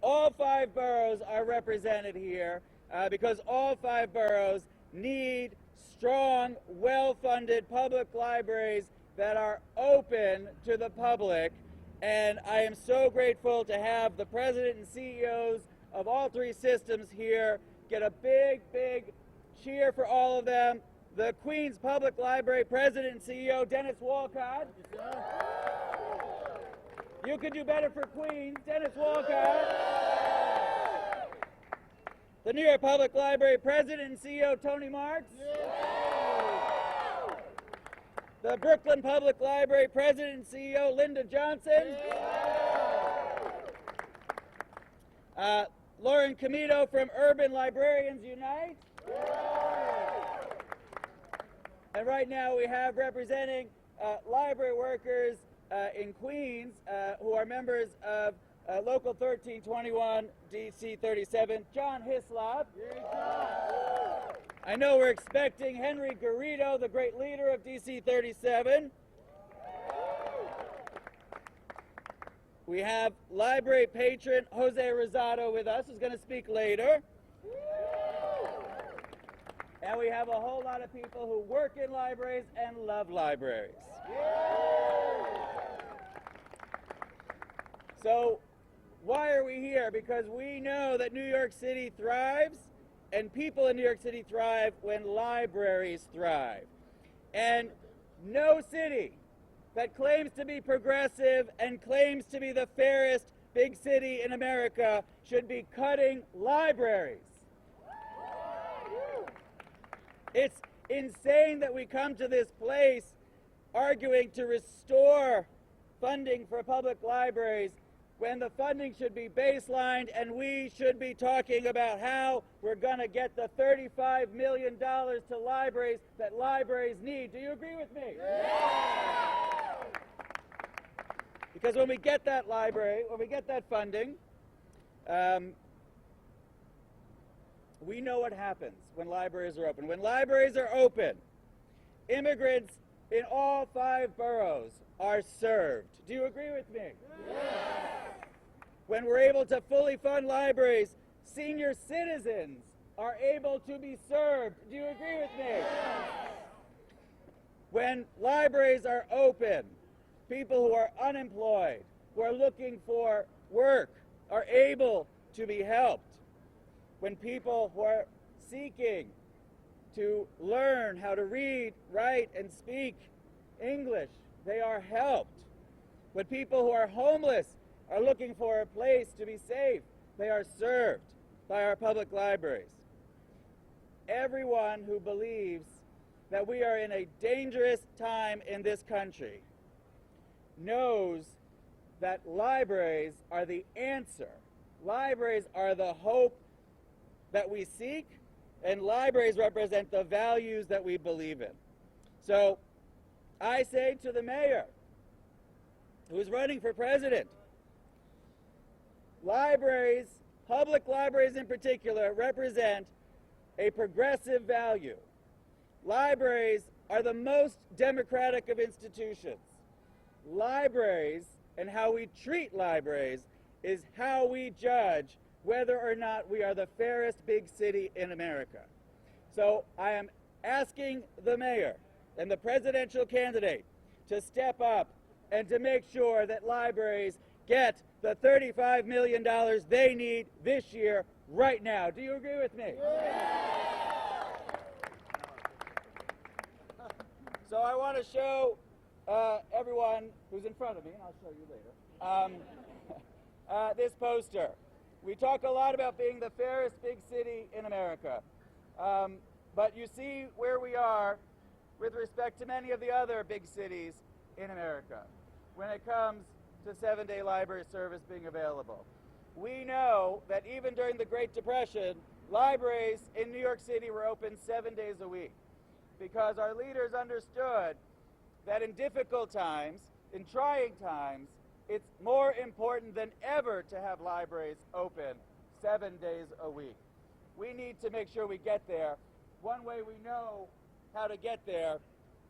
all 5 boroughs are represented here because all 5 boroughs need strong, well-funded public libraries that are open to the public. And I am so grateful to have the president and CEOs of all 3 systems here. Get a big, big cheer for all of them. The Queens Public Library President and CEO, Dennis Walcott. You could do better for Queens, Dennis Walcott. The New York Public Library President and CEO, Tony Marks. The Brooklyn Public Library President and CEO, Linda Johnson. Lauren Comito from Urban Librarians Unite. And right now we have representing library workers in Queens who are members of Local 1321 DC 37, John Hislop. I know we're expecting Henry Garrido, the great leader of DC 37. We have library patron Jose Rosado with us, who's going to speak later. And we have a whole lot of people who work in libraries and love libraries. So why are we here? Because we know that New York City thrives, and people in New York City thrive when libraries thrive. And no city that claims to be progressive and claims to be the fairest big city in America should be cutting libraries. It's insane that we come to this place arguing to restore funding for public libraries when the funding should be baselined, and we should be talking about how we're going to get the $35 million to libraries that libraries need. Do you agree with me? Yeah! Because when we get that funding, we know what happens when libraries are open. When libraries are open, immigrants in all 5 boroughs are served. Do you agree with me? Yeah! When we're able to fully fund libraries, senior citizens are able to be served. Do you agree with me? Yes. When libraries are open, people who are unemployed, who are looking for work, are able to be helped. When people who are seeking to learn how to read, write, and speak English, they are helped. When people who are homeless are looking for a place to be safe, they are served by our public libraries. Everyone who believes that we are in a dangerous time in this country knows that libraries are the answer. Libraries are the hope that we seek, and libraries represent the values that we believe in. So I say to the mayor who's running for president, libraries, public libraries in particular, represent a progressive value. Libraries are the most democratic of institutions. Libraries and how we treat libraries is how we judge whether or not we are the fairest big city in America. So I am asking the mayor and the presidential candidate to step up and to make sure that libraries get the $35 million they need this year, right now. Do you agree with me? Yeah. So I want to show everyone who's in front of me, and I'll show you later, this poster. We talk a lot about being the fairest big city in America, but you see where we are with respect to many of the other big cities in America when it comes to 7-day library service being available. We know that even during the Great Depression, libraries in New York City were open 7 days a week because our leaders understood that in difficult times, in trying times, it's more important than ever to have libraries open 7 days a week. We need to make sure we get there. One way we know how to get there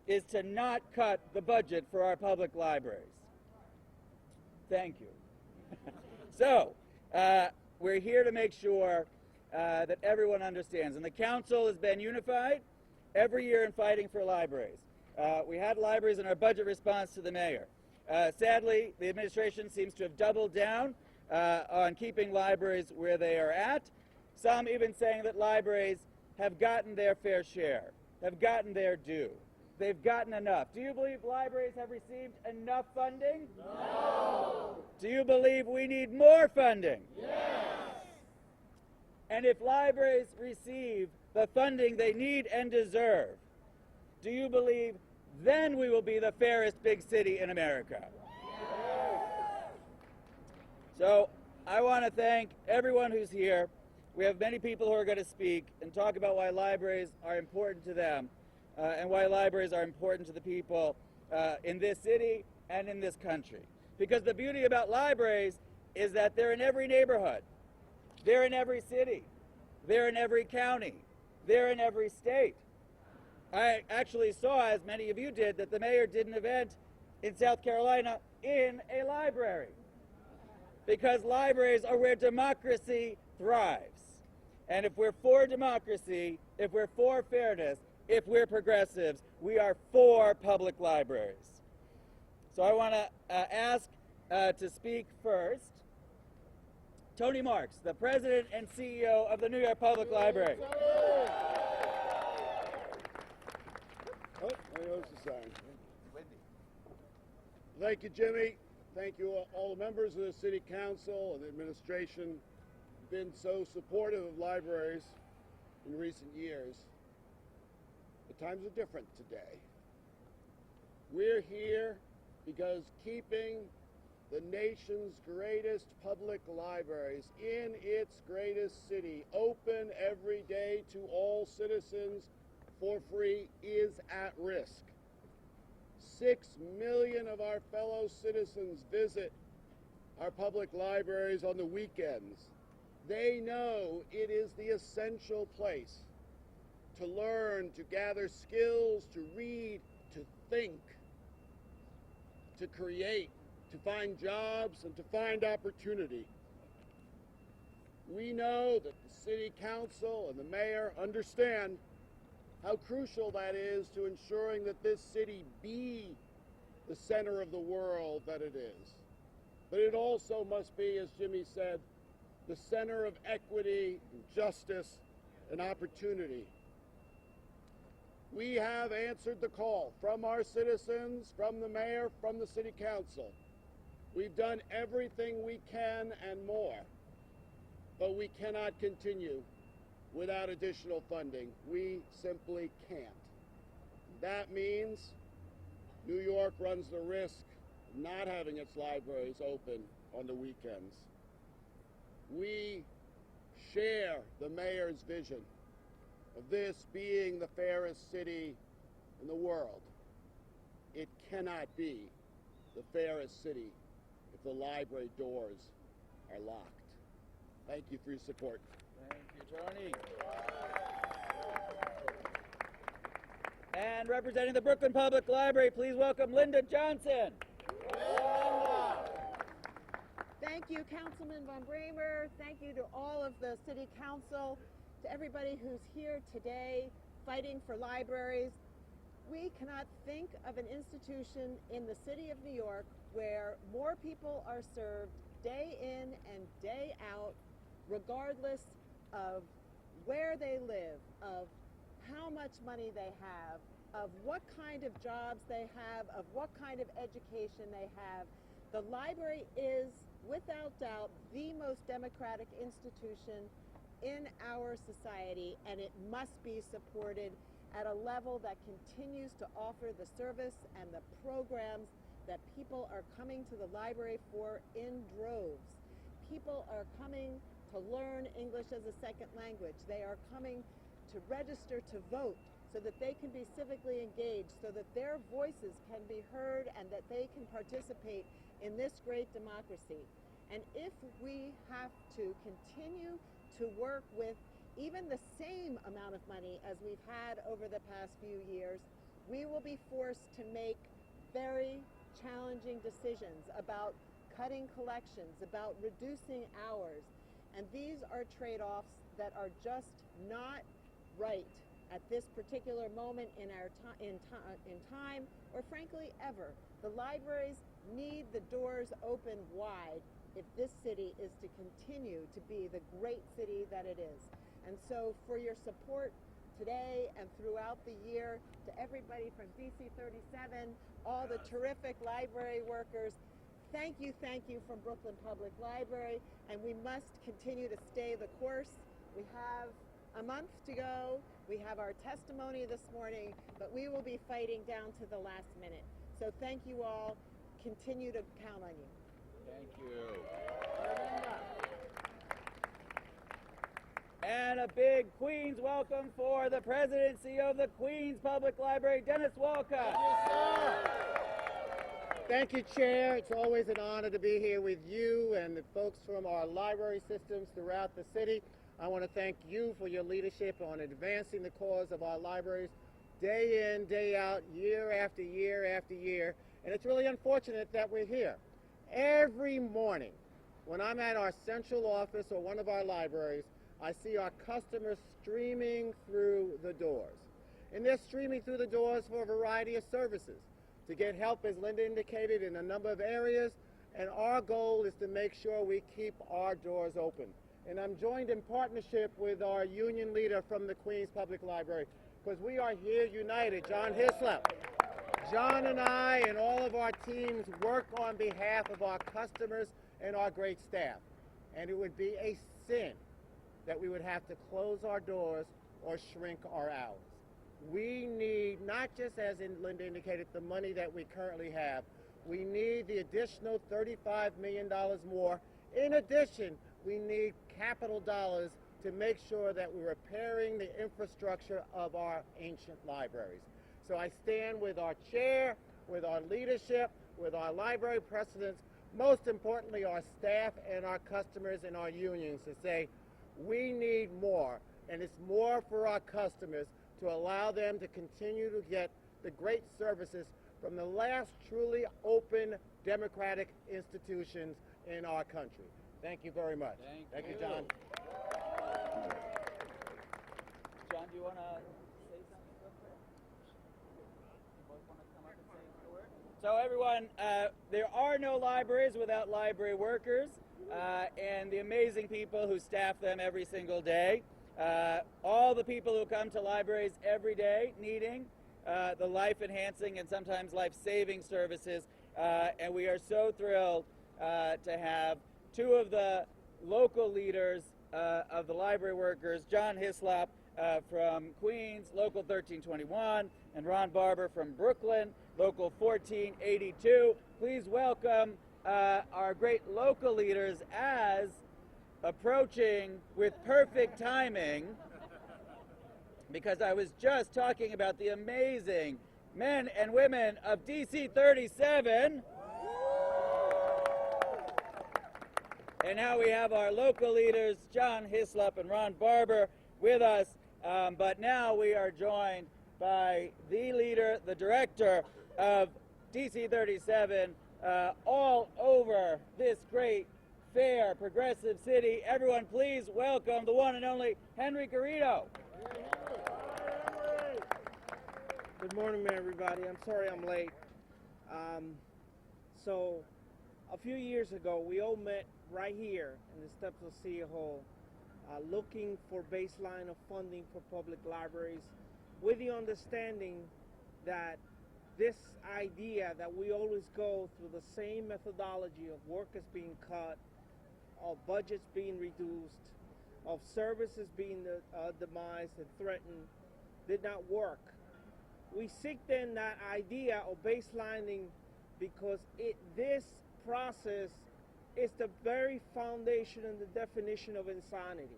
is to not cut the budget for our public libraries. Thank you. So, we're here to make sure that everyone understands. And the council has been unified every year in fighting for libraries. We had libraries in our budget response to the mayor. Sadly, the administration seems to have doubled down on keeping libraries where they are at. Some even saying that libraries have gotten their fair share, have gotten their due. They've gotten enough. Do you believe libraries have received enough funding? No! Do you believe we need more funding? Yes! And if libraries receive the funding they need and deserve, do you believe then we will be the fairest big city in America? Yes! So I want to thank everyone who's here. We have many people who are going to speak and talk about why libraries are important to them and why libraries are important to the people in this city and in this country. Because the beauty about libraries is that they're in every neighborhood. They're in every city. They're in every county. They're in every state. I actually saw, as many of you did, that the mayor did an event in South Carolina in a library. Because libraries are where democracy thrives. And if we're for democracy, if we're for fairness, if we're progressives, we are for public libraries. So I want to ask to speak first Tony Marks, the President and CEO of the New York Public Library. Oh, there goes the sign. Thank you, Jimmy. Thank you, all the members of the City Council and the administration who've been so supportive of libraries in recent years. The times are different today. We're here because keeping the nation's greatest public libraries in its greatest city open every day to all citizens for free is at risk. 6 million of our fellow citizens visit our public libraries on the weekends. They know it is the essential place to learn, to gather skills, to read, to think, to create, to find jobs, and to find opportunity. We know that the City Council and the Mayor understand how crucial that is to ensuring that this city be the center of the world that it is. But it also must be, as Jimmy said, the center of equity, and justice, and opportunity. We have answered the call from our citizens, from the Mayor, from the City Council. We've done everything we can and more, but we cannot continue without additional funding. We simply can't. That means New York runs the risk of not having its libraries open on the weekends. We share the mayor's vision of this being the fairest city in the world. It cannot be the fairest city if the library doors are locked. Thank you for your support. Thank you, Tony. And representing the Brooklyn Public Library, please welcome Linda Johnson. Thank you, Councilman Von Bramer. Thank you to all of the City Council, to everybody who's here today fighting for libraries. We cannot think of an institution in the city of New York where more people are served day in and day out, regardless of where they live, of how much money they have, of what kind of jobs they have, of what kind of education they have. The library is, without doubt, the most democratic institution in our society, and it must be supported at a level that continues to offer the service and the programs that people are coming to the library for in droves. People are coming to learn English as a second language. They are coming to register to vote so that they can be civically engaged, so that their voices can be heard and that they can participate in this great democracy. And if we have to continue to work with even the same amount of money as we've had over the past few years, we will be forced to make very challenging decisions about cutting collections, about reducing hours. And these are trade-offs that are just not right at this particular moment in our in time, or frankly ever. The libraries need the doors open wide if this city is to continue to be the great city that it is. And so for your support today and throughout the year, to everybody from DC 37, all the terrific library workers, thank you from Brooklyn Public Library, and we must continue to stay the course. We have a month to go. We have our testimony this morning, but we will be fighting down to the last minute. So thank you all. Continue to count on you. Thank you. And a big Queens welcome for the President and CEO of the Queens Public Library, Dennis Walcott. Thank you, Chair. It's always an honor to be here with you and the folks from our library systems throughout the city. I want to thank you for your leadership on advancing the cause of our libraries day in, day out, year after year after year. And it's really unfortunate that we're here. Every morning when I'm at our central office or one of our libraries, I see our customers streaming through the doors. And they're streaming through the doors for a variety of services, to get help, as Linda indicated, in a number of areas. And our goal is to make sure we keep our doors open. And I'm joined in partnership with our union leader from the Queens Public Library, because we are here united, John Hislop. John and I and all of our teams work on behalf of our customers and our great staff. And it would be a sin that we would have to close our doors or shrink our hours. We need, not just as Linda indicated, the money that we currently have. We need the additional $35 million more. In addition, we need capital dollars to make sure that we're repairing the infrastructure of our ancient libraries. So I stand with our chair, with our leadership, with our library presidents, most importantly our staff and our customers and our unions, to say we need more, and it's more for our customers to allow them to continue to get the great services from the last truly open democratic institutions in our country. Thank you very much. Thank you, John. John, do you want to say something real quick? You both want to come up and say a word? So everyone, there are no libraries without library workers and the amazing people who staff them every single day. All the people who come to libraries every day needing the life-enhancing and sometimes life-saving services. And we are so thrilled to have two of the local leaders of the library workers, John Hislop from Queens, Local 1321, and Ron Barber from Brooklyn, Local 1482. Please welcome our great local leaders as approaching with perfect timing, because I was just talking about the amazing men and women of DC 37. And now we have our local leaders, John Hislop and Ron Barber, with us. But now we are joined by the leader, the director of DC 37, all over this great, fair, progressive city. Everyone, please welcome the one and only Henry Garrido. Good morning, everybody. I'm sorry I'm late. So, a few years ago, we all met right here in the steps of City Hall, looking for baseline of funding for public libraries, with the understanding that this idea that we always go through the same methodology of workers being cut, of budgets being reduced, of services being demised and threatened, did not work. We seek then that idea of baselining because this process is the very foundation and the definition of insanity.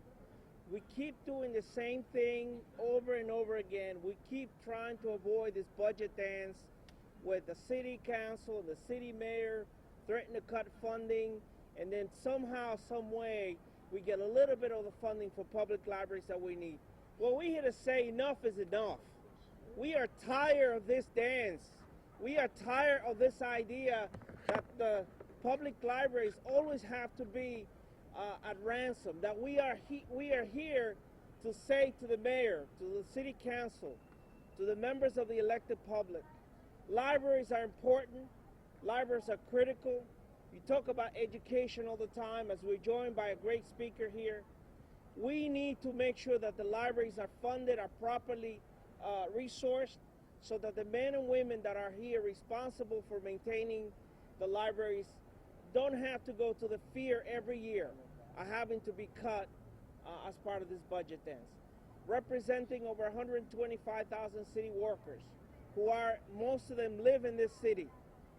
We keep doing the same thing over and over again. We keep trying to avoid this budget dance with the city council, the city mayor threatening to cut funding, and then somehow, some way, we get a little bit of the funding for public libraries that we need. Well, we're here to say enough is enough. We are tired of this dance. We are tired of this idea that the public libraries always have to be at ransom. That we are here to say to the mayor, to the city council, to the members of the elected public, libraries are important. Libraries are critical. You talk about education all the time, as we're joined by a great speaker here. We need to make sure that the libraries are funded, are properly resourced, so that the men and women that are here responsible for maintaining the libraries don't have to go to the fear every year of having to be cut as part of this budget dance. Representing over 125,000 city workers, who are, most of them live in this city.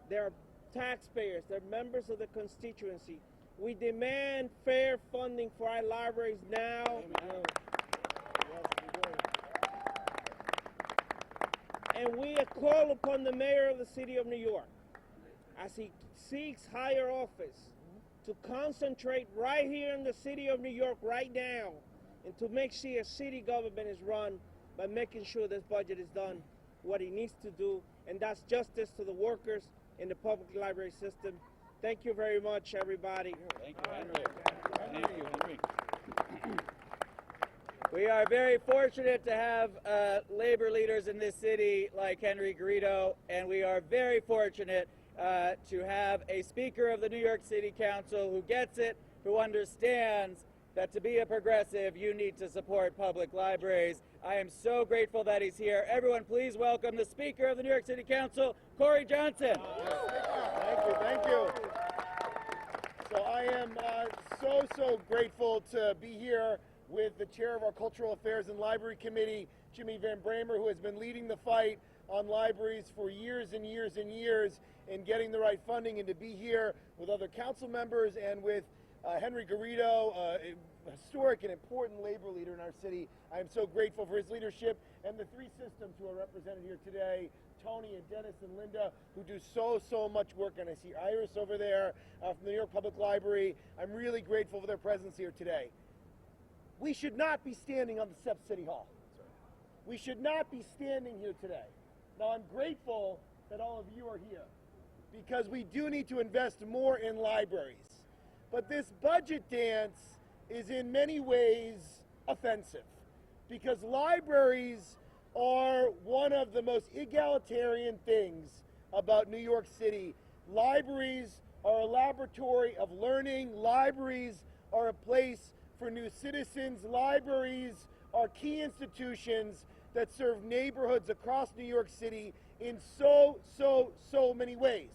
They're taxpayers, they're members of the constituency. We demand fair funding for our libraries now. And we call upon the mayor of the city of New York, as he seeks higher office, to concentrate right here in the city of New York right now, and to make sure city government is run by making sure this budget is done what he needs to do, and that's justice to the workers in the public library system. Thank you very much, everybody. Thank you, Henry. Thank you, Henry. We are very fortunate to have labor leaders in this city like Henry Garrido, and we are very fortunate to have a speaker of the New York City Council who gets it, who understands that to be a progressive, you need to support public libraries. I am so grateful that he's here. Everyone, please welcome the Speaker of the New York City Council, Corey Johnson. Thank you. So I am so grateful to be here with the chair of our Cultural Affairs and Library Committee, Jimmy Van Bramer, who has been leading the fight on libraries for years and years and years in getting the right funding, and to be here with other council members and with Henry Garrido, a historic and important labor leader in our city. I am so grateful for his leadership, and the three systems who are represented here today, Tony and Dennis and Linda, who do so much work, and I see Iris over there from the New York Public Library. I'm really grateful for their presence here today. We should not be standing on the steps of City Hall. We should not be standing here today. Now, I'm grateful that all of you are here, because we do need to invest more in libraries. But this budget dance is in many ways offensive, because libraries are one of the most egalitarian things about New York City. Libraries are a laboratory of learning. Libraries are a place for new citizens. Libraries are key institutions that serve neighborhoods across New York City in so many ways.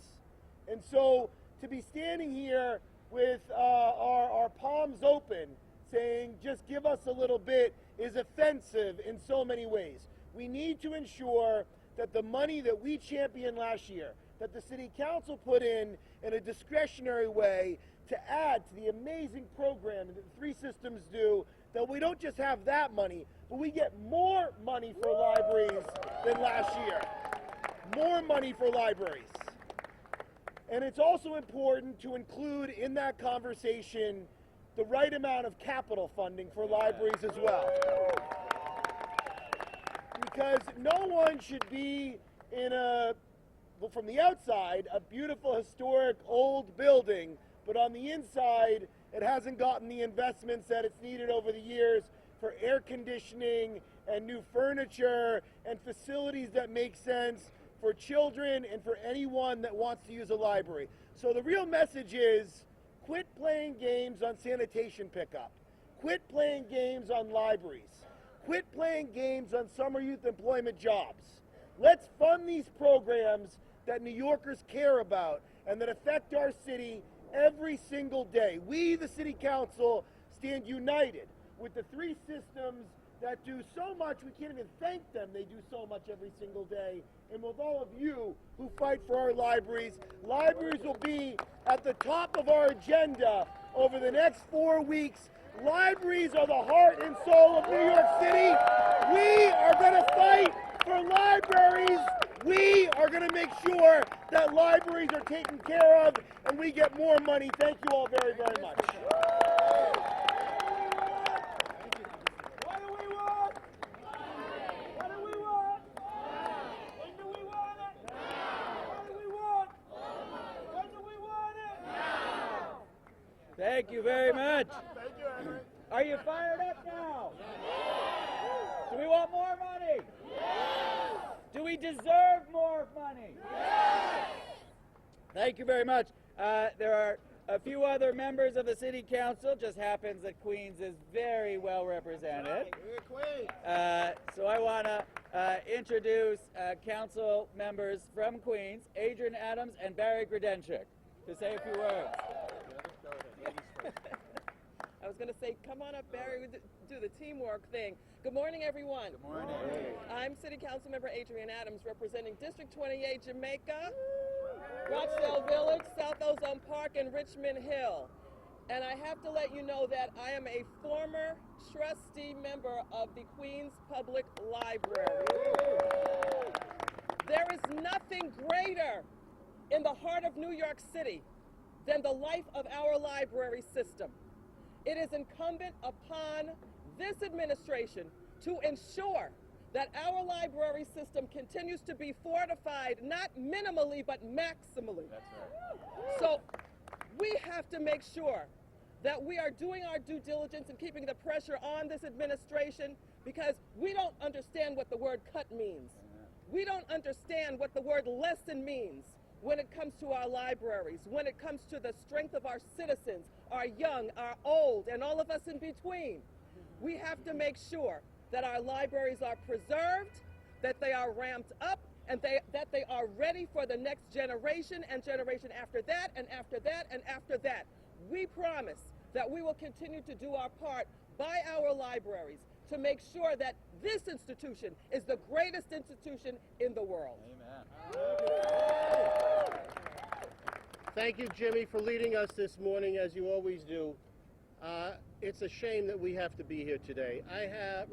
And so to be standing here with our palms open, saying just give us a little bit, is offensive in so many ways. We need to ensure that the money that we championed last year, that the City Council put in a discretionary way to add to the amazing program that the three systems do, that we don't just have that money, but we get more money for libraries than last year. More money for libraries. And it's also important to include in that conversation the right amount of capital funding for libraries as well. Because no one should be in from the outside, a beautiful, historic, old building, but on the inside, it hasn't gotten the investments that it's needed over the years for air conditioning and new furniture and facilities that make sense for children and for anyone that wants to use a library. So the real message is, quit playing games on sanitation pickup. Quit playing games on libraries. Quit playing games on summer youth employment jobs. Let's fund these programs that New Yorkers care about and that affect our city every single day. We, the City Council, stand united with the three systems that do so much, we can't even thank them, they do so much every single day. And with all of you who fight for our libraries, libraries will be at the top of our agenda over the next 4 weeks. Libraries are the heart and soul of New York City. We are going to fight for libraries. We are going to make sure that libraries are taken care of and we get more money. Thank you all very much. What do we want? What do we want? When do we want it? Now. What do we want? When do we want it? Now. Thank Thank you very much. Thank you, Henry. Are you fired up now? Do we want more money? Do we deserve more money? Thank you very much. There are a few other members of the City Council. Just happens that Queens is very well represented. So I want to introduce council members from Queens, Adrian Adams and Barry Grodenchik, to say a few words. I was going to say, come on up, Barry, we do the teamwork thing. Good morning, everyone. Good morning. I'm City Council Member Adrian Adams, representing District 28 Jamaica, Rochdale Village, South Ozone Park, and Richmond Hill. And I have to let you know that I am a former trustee member of the Queens Public Library. There is nothing greater in the heart of New York City than the life of our library system. It is incumbent upon this administration to ensure that our library system continues to be fortified, not minimally, but maximally. That's right. So we have to make sure that we are doing our due diligence and keeping the pressure on this administration, because we don't understand what the word cut means. We don't understand what the word lessen means when it comes to our libraries, when it comes to the strength of our citizens, our young, our old, and all of us in between. We have to make sure that our libraries are preserved, that they are ramped up, and that they are ready for the next generation and generation after that and after that and after that. We promise that we will continue to do our part by our libraries to make sure that this institution is the greatest institution in the world. Amen. Thank you, Jimmy, for leading us this morning, as you always do. It's a shame that we have to be here today. I have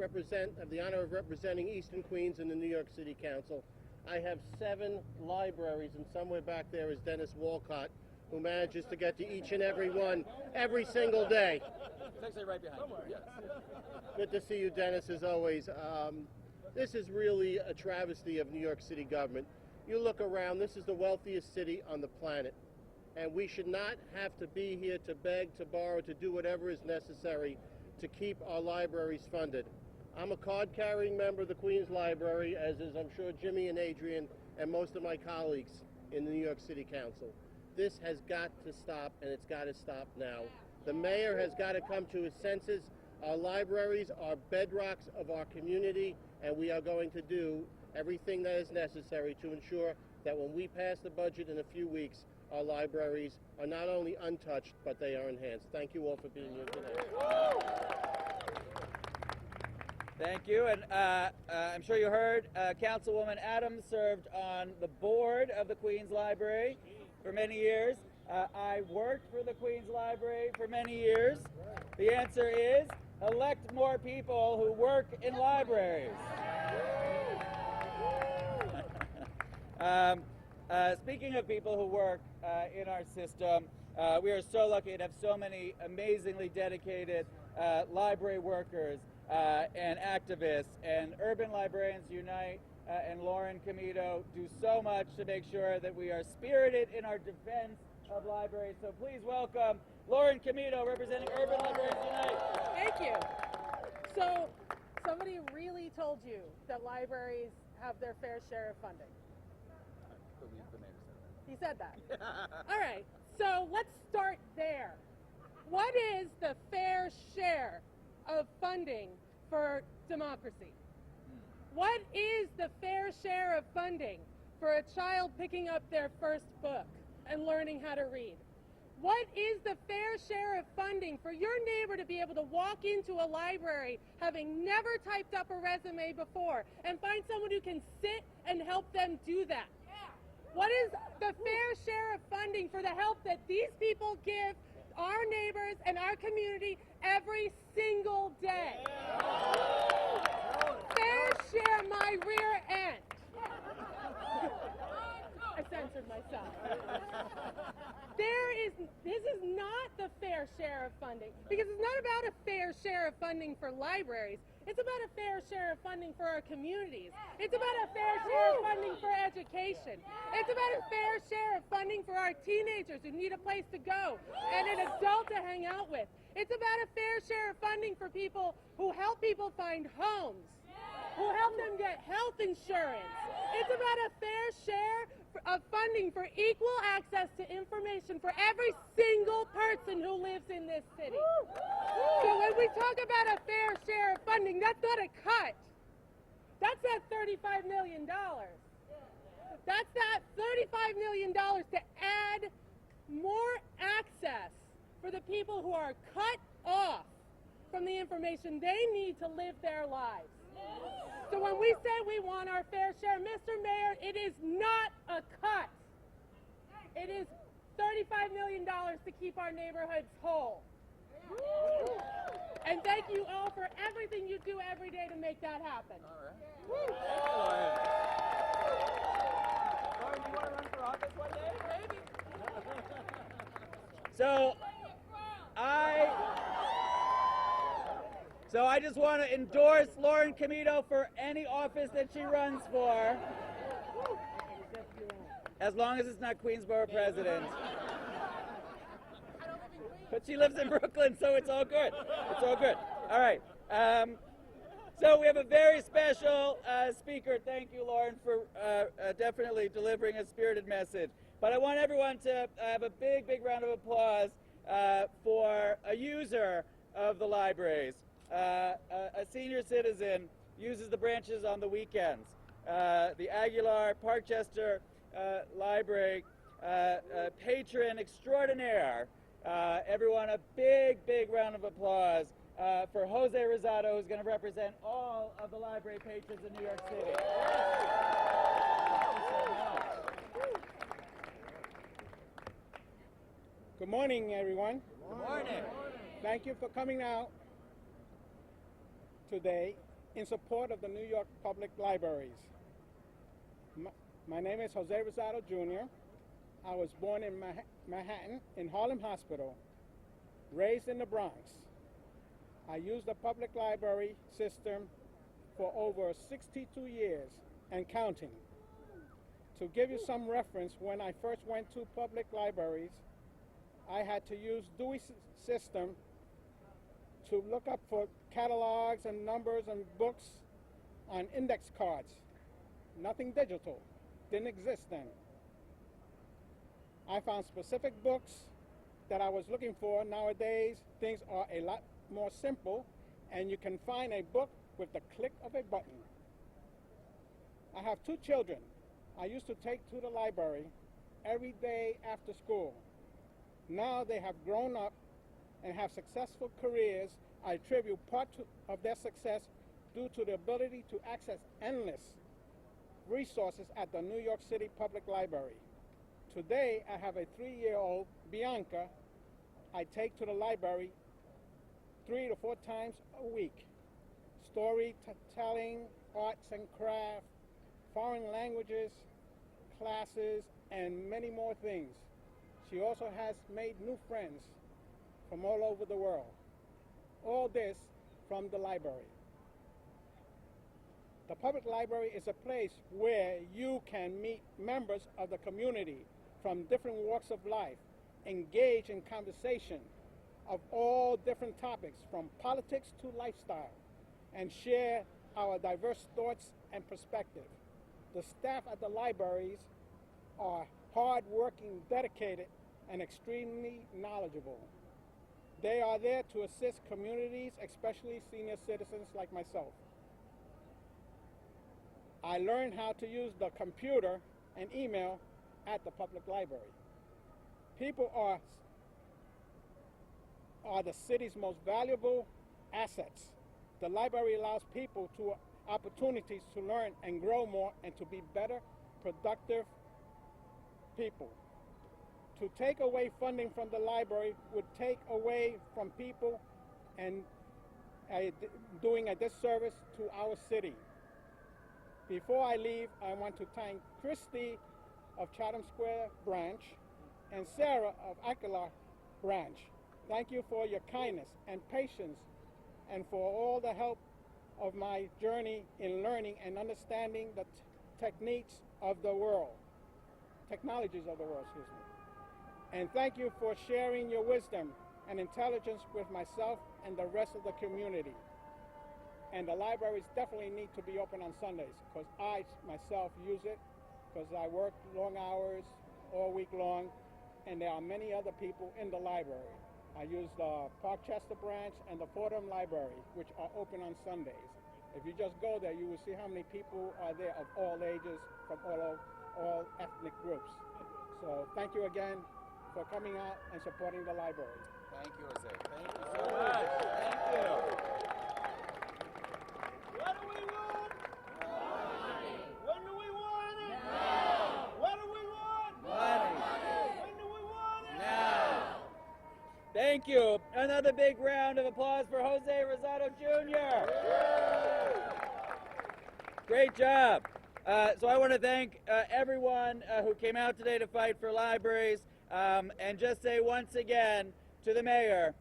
the honor of representing Eastern Queens in the New York City Council. I have 7 libraries, and somewhere back there is Dennis Walcott, who manages to get to each and every one every single day. It's actually right behind you. Yes. Good to see you, Dennis, as always. This is really a travesty of New York City government. You look around, this is the wealthiest city on the planet, and we should not have to be here to beg, to borrow, to do whatever is necessary to keep our libraries funded. I'm a card-carrying member of the Queens Library, as is, I'm sure, Jimmy and Adrian and most of my colleagues in the New York City Council. This has got to stop, and it's got to stop now. The mayor has got to come to his senses. Our libraries are bedrocks of our community, and we are going to do everything that is necessary to ensure that when we pass the budget in a few weeks, our libraries are not only untouched, but they are enhanced. Thank you all for being here today. Thank you, and I'm sure you heard Councilwoman Adams served on the board of the Queens Library for many years. I worked for the Queens Library for many years. The answer is elect more people who work in libraries. Speaking of people who work in our system, we are so lucky to have so many amazingly dedicated library workers and activists, and Urban Librarians Unite and Lauren Comito do so much to make sure that we are spirited in our defense of libraries. So please welcome Lauren Comito, representing Urban Librarians Unite. Thank you. So somebody really told you that libraries have their fair share of funding. He said that. All right, so let's start there. What is the fair share of funding for democracy? What is the fair share of funding for a child picking up their first book and learning how to read? What is the fair share of funding for your neighbor to be able to walk into a library having never typed up a resume before and find someone who can sit and help them do that? What is the fair share of funding for the help that these people give our neighbors and our community every single day? Fair share my rear end. I censored myself. This is not the fair share of funding, because it's not about a fair fair share of funding for libraries. It's about a fair share of funding for our communities. It's about a fair share of funding for education. It's about a fair share of funding for our teenagers who need a place to go and an adult to hang out with. It's about a fair share of funding for people who help people find homes, who help them get health insurance. It's about a fair share of funding for equal access to information for every single person who lives in this city. So when we talk about a fair share of funding, that's not a cut. That's that $35 million. That's that $35 million to add more access for the people who are cut off from the information they need to live their lives. So when we say we want our fair share, Mr. Mayor, it is not a cut. It is $35 million to keep our neighborhoods whole. And thank you all for everything you do every day to make that happen. Lauren, do you want to run for office one day? Maybe. So I just want to endorse Lauren Comito for any office that she runs for, as long as it's not Queensborough president. But she lives in Brooklyn, so it's all good. It's all good. All right. So we have a very special speaker. Thank you, Lauren, for definitely delivering a spirited message. But I want everyone to have a big, big round of applause for a user of the libraries. A senior citizen uses the branches on the weekends. The Aguilar Parkchester Library patron extraordinaire. Everyone, a big, big round of applause for Jose Rosado, who's going to represent all of the library patrons in New York City. Good morning, everyone. Good morning. Thank you for coming out today in support of the New York Public Libraries. My name is Jose Rosado Jr. I was born in Manhattan in Harlem Hospital, raised in the Bronx. I used the public library system for over 62 years and counting. To give you some reference, when I first went to public libraries, I had to use Dewey system to look up for catalogs and numbers and books on index cards. Nothing digital, didn't exist then. I found specific books that I was looking for. Nowadays, things are a lot more simple, and you can find a book with the click of a button. I have 2 children I used to take to the library every day after school. Now they have grown up and have successful careers. I attribute part of their success due to the ability to access endless resources at the New York City Public Library. Today, I have a 3-year-old, Bianca, I take to the library 3 to 4 times a week. Storytelling, arts and craft, foreign languages, classes, and many more things. She also has made new friends from all over the world. All this from the library. The public library is a place where you can meet members of the community from different walks of life, engage in conversation of all different topics, from politics to lifestyle, and share our diverse thoughts and perspective. The staff at the libraries are hard-working, dedicated, and extremely knowledgeable. They are there to assist communities, especially senior citizens like myself. I learned how to use the computer and email at the public library. People are the city's most valuable assets. The library allows people to opportunities to learn and grow more and to be better, productive people. To take away funding from the library would take away from people and doing a disservice to our city. Before I leave, I want to thank Christy of Chatham Square Branch and Sarah of Aguilar Branch. Thank you for your kindness and patience and for all the help of my journey in learning and understanding the techniques of the world, technologies of the world, excuse me. And thank you for sharing your wisdom and intelligence with myself and the rest of the community. And the libraries definitely need to be open on Sundays, because I myself use it, because I work long hours all week long, and there are many other people in the library. I use the Parkchester branch and the Fordham Library, which are open on Sundays. If you just go there, you will see how many people are there of all ages, from all ethnic groups. So thank you again for coming out and supporting the library. Thank you, Jose. Thank you so much. Thank you. What do we want? Money. When do we want it? Now. What do we want? Money. When do we want it? Now. Thank you. Another big round of applause for Jose Rosado Jr. Great job. So I want to thank everyone who came out today to fight for libraries, and just say once again to the mayor,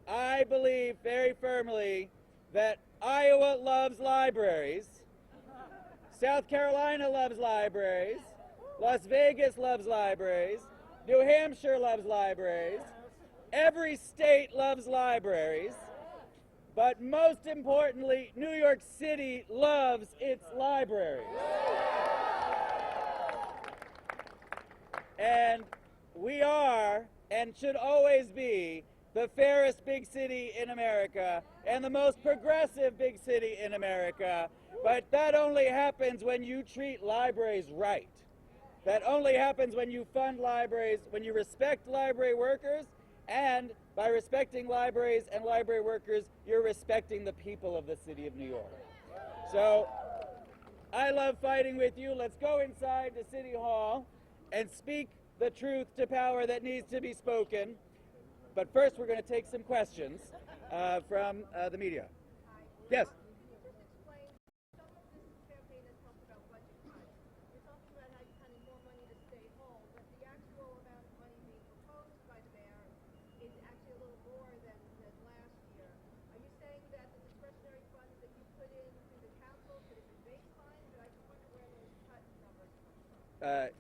I believe very firmly that Iowa loves libraries, South Carolina loves libraries, Las Vegas loves libraries, New Hampshire loves libraries, every state loves libraries, but most importantly, New York City loves its libraries. And we are, and should always be, the fairest big city in America and the most progressive big city in America. But that only happens when you treat libraries right. That only happens when you fund libraries, when you respect library workers, and by respecting libraries and library workers, you're respecting the people of the city of New York. So I love fighting with you. Let's go inside to City Hall and speak the truth to power that needs to be spoken. But first, we're going to take some questions from the media. Yes?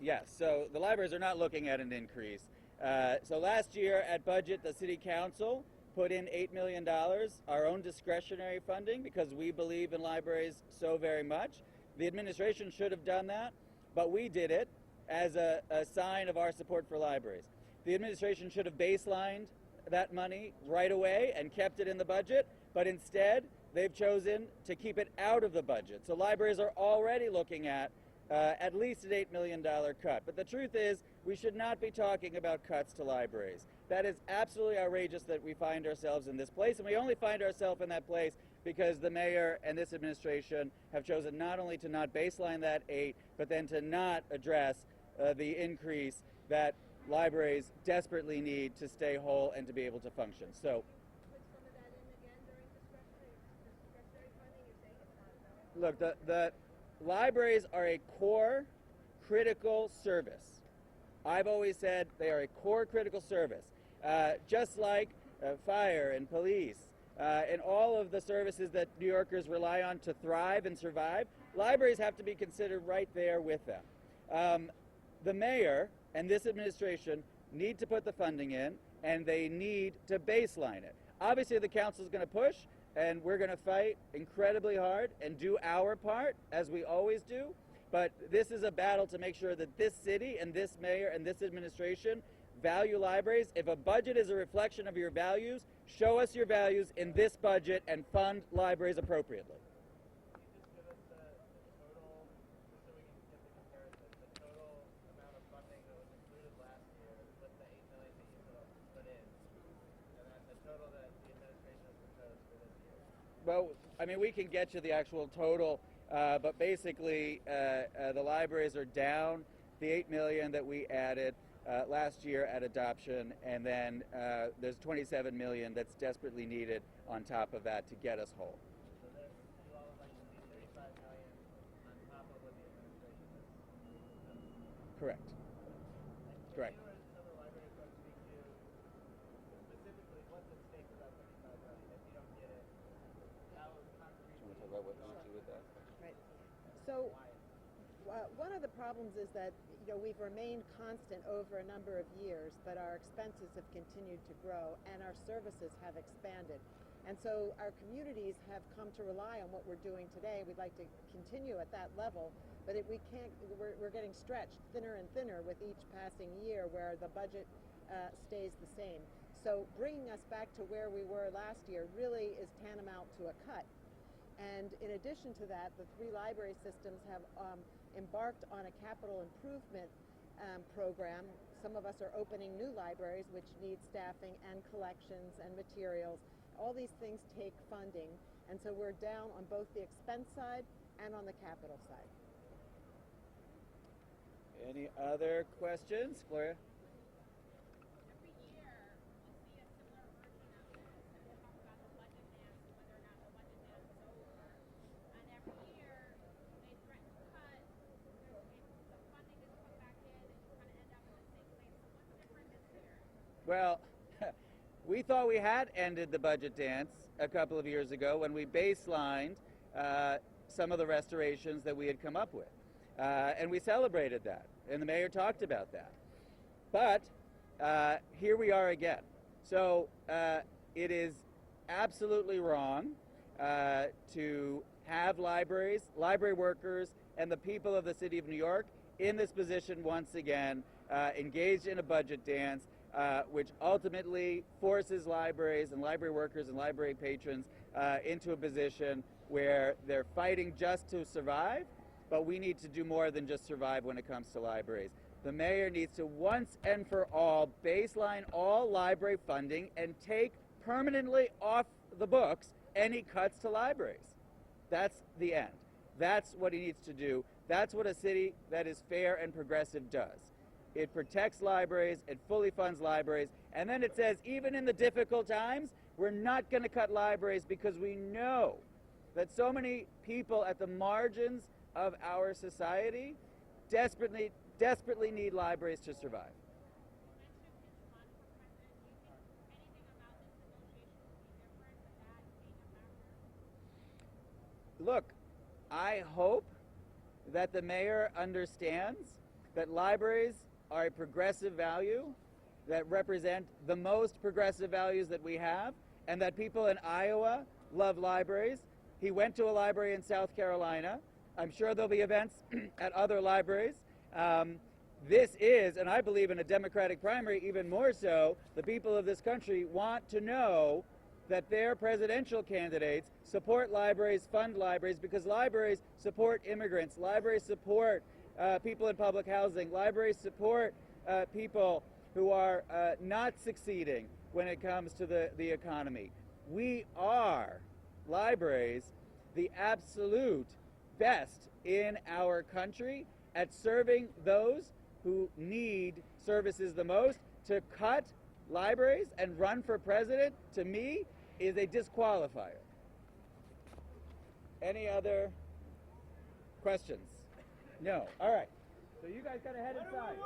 Yes, so the libraries are not looking at an increase. So last year at budget, the city council put in $8 million, our own discretionary funding, because we believe in libraries so very much. The administration should have done that, but we did it as a sign of our support for libraries. The administration should have baselined that money right away and kept it in the budget, but instead they've chosen to keep it out of the budget. So libraries are already looking at least an $8 million cut. But the truth is, we should not be talking about cuts to libraries. That is absolutely outrageous that we find ourselves in this place, and we only find ourselves in that place because the mayor and this administration have chosen not only to not baseline that 8, but then to not address the increase that libraries desperately need to stay whole and to be able to function. So, look, the libraries are a core critical service. I've always said they are a core critical service, just like fire and police and all of the services that New Yorkers rely on to thrive and survive. Libraries have to be considered right there with them. The mayor and this administration need to put the funding in, and they need to baseline it. Obviously, the council is going to push, and we're going to fight incredibly hard and do our part, as we always do. But this is a battle to make sure that this city and this mayor and this administration value libraries. If a budget is a reflection of your values, show us your values in this budget and fund libraries appropriately. Well, I mean, we can get you the actual total, but basically the libraries are down the $8 million that we added last year at adoption, and then there's $27 million that's desperately needed on top of that to get us whole. So you all would like to see $35 million on top of what the administration has. Correct. Correct. does. Right. So one of the problems is that we've remained constant over a number of years, but our expenses have continued to grow and our services have expanded. And so our communities have come to rely on what we're doing today. We'd like to continue at that level, but we can't. We're getting stretched thinner and thinner with each passing year, where the budget stays the same. So bringing us back to where we were last year really is tantamount to a cut. And in addition to that, the 3 library systems have embarked on a capital improvement program. Some of us are opening new libraries, which need staffing and collections and materials. All these things take funding, and so we're down on both the expense side and on the capital side. Any other questions, Gloria? Every year, we see a similar version of this, and we talk about the budget dance, whether or not the budget dance is over. And every year, they threaten to cut, some funding is put back in, and you kind of end up in the same place. So what's different this year? Well, we thought we had ended the budget dance a couple of years ago when we baselined some of the restorations that we had come up with. And we celebrated that, and the mayor talked about that. But here we are again. So it is absolutely wrong to have libraries, library workers, and the people of the city of New York in this position once again, engaged in a budget dance, which ultimately forces libraries and library workers and library patrons into a position where they're fighting just to survive, but we need to do more than just survive when it comes to libraries. The mayor needs to once and for all baseline all library funding and take permanently off the books any cuts to libraries. That's the end. That's what he needs to do. That's what a city that is fair and progressive does. It protects libraries, it fully funds libraries, and then it says, even in the difficult times, we're not going to cut libraries because we know that so many people at the margins of our society desperately need libraries to survive. Look, I hope that the mayor understands that libraries are a progressive value that represent the most progressive values that we have, and that people in Iowa love libraries. He went to a library in South Carolina. I'm sure there'll be events at other libraries. This is, and I believe in a Democratic primary even more so, the people of this country want to know that their presidential candidates support libraries, fund libraries, because libraries support immigrants, libraries support people in public housing, libraries support people who are not succeeding when it comes to the economy. We are, libraries, the absolute best in our country at serving those who need services the most. To cut libraries and run for president, to me, is a disqualifier. Any other questions? No. All right. So you guys got to head inside.